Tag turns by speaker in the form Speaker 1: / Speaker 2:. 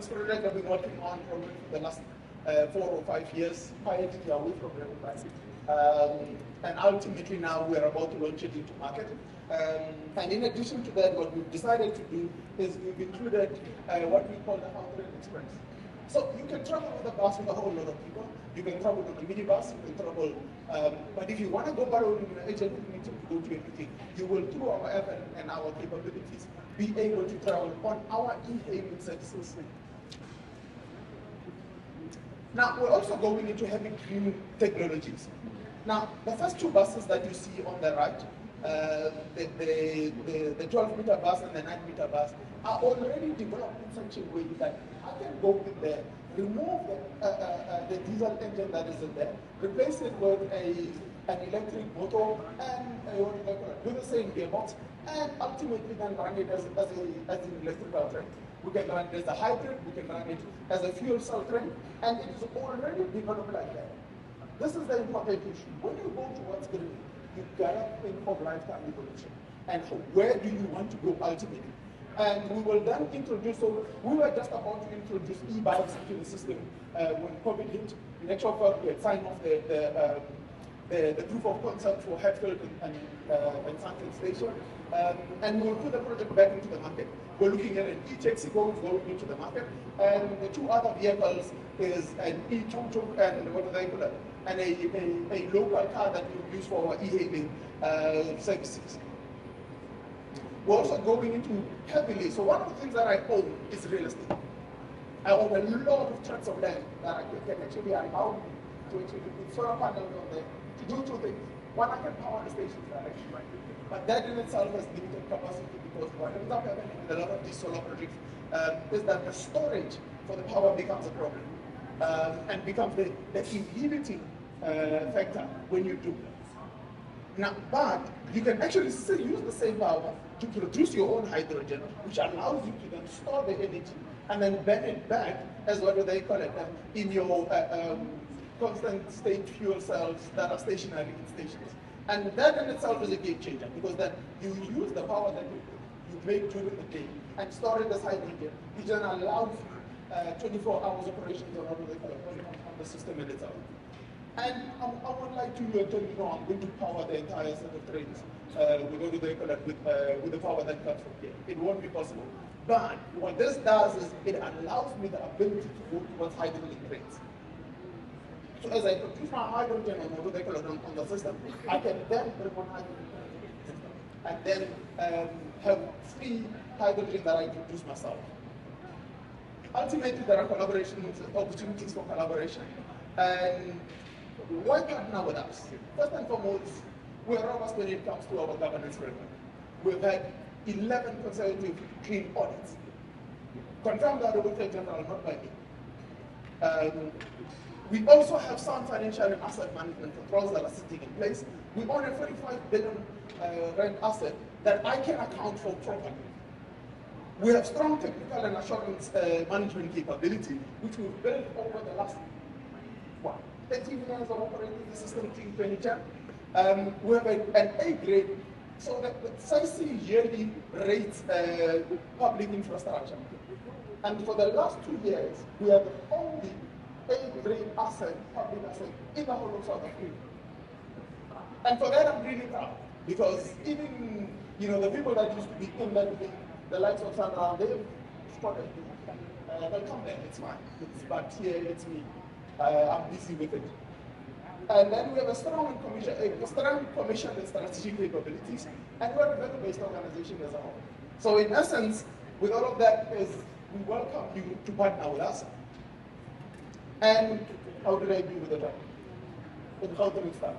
Speaker 1: This project I've been working on for the last 4 or 5 years, piloting away from revenue. And ultimately now we're about to launch it into market. And in addition to that, what we've decided to do is we've included what we call the Gautrain experience. So you can travel with a bus with a whole lot of people. You can travel with a minibus, you can travel, but if you want to go borrowing an agent, you need to go to a meeting. You will, through our app and our capabilities, be able to travel on our e-hailing services. Now, we're also going into heavy green technologies. Now, the first 2 buses that you see on the right, the 12-meter bus and the 9-meter bus, are already developed in such a way that I can go in there, remove the diesel engine that is in there, replace it with an electric motor and do the same gearbox, and ultimately then run it as an electrical train. We can run it as a hybrid, we can run it as a fuel cell train, and it is already developed like that. This is the important issue. When you go towards green, you gotta think of lifetime evolution. And where do you want to go ultimately? And we will then introduce, so we were just about to introduce e-bikes into the system when COVID hit. In actual fact, we had signed off the proof of concept for Hatfield and Sandton Station. And we'll put the project back into the market. We're looking at an e-taxi going into the market. And the 2 other vehicles is an e-tuk-tuk and what do they call it? And a local car that we use for our e-hailing services. We're also going into heavily, so one of the things that I own is real estate. I own a lot of tracts of land that I can actually allow me to actually put solar panels on there to do 2 things. One, I can power the stations directly, right? But that in itself has limited capacity because what ends up happening with a lot of these solar projects is that the storage for the power becomes a problem and becomes the inhibiting factor when you do. Now, but you can actually still use the same power to produce your own hydrogen, which allows you to then store the energy and then burn it back as what do they call it, in your constant state fuel cells that are stationary in stations. And that in itself is a game changer because then you use the power that you make during the day and store it as hydrogen, which then allows you 24 hours operations on the system in itself. And I would like to tell you, I'm going to power the entire set of trains. We're going to do with the power that comes from here. It won't be possible. But what this does is it allows me the ability to go towards hydrogen trains. So as I produce my hydrogen on the system, I can then bring on hydrogen and then have free hydrogen that I produce myself. Ultimately, there are opportunities for collaboration. And why partner with us? First and foremost, we're robust when it comes to our governance framework. We've had 11 consecutive clean audits. Confirmed by the Auditor General, not by me. We also have sound financial and asset management controls that are sitting in place. We own a 45 billion rand asset that I can account for properly. We have strong technical and assurance management capability, which we've built over the last 13 years of operating the system in 2010. We have an A grade, so that the SARA yearly rates public infrastructure. And for the last 2 years, we are the only A-grade asset, public asset, in the whole of South Africa. And for that, I'm really proud, because even, the people that used to be in that thing, the likes of SARA, they've spotted me. They'll come there, it's fine. But here, it's me. I'm busy with it. And then we have a strong commission and strategic capabilities, and we're a value-based organization as a whole. So in essence, with all of that, we welcome you to partner with us. And how did I do with the job? In Gautrain stuff.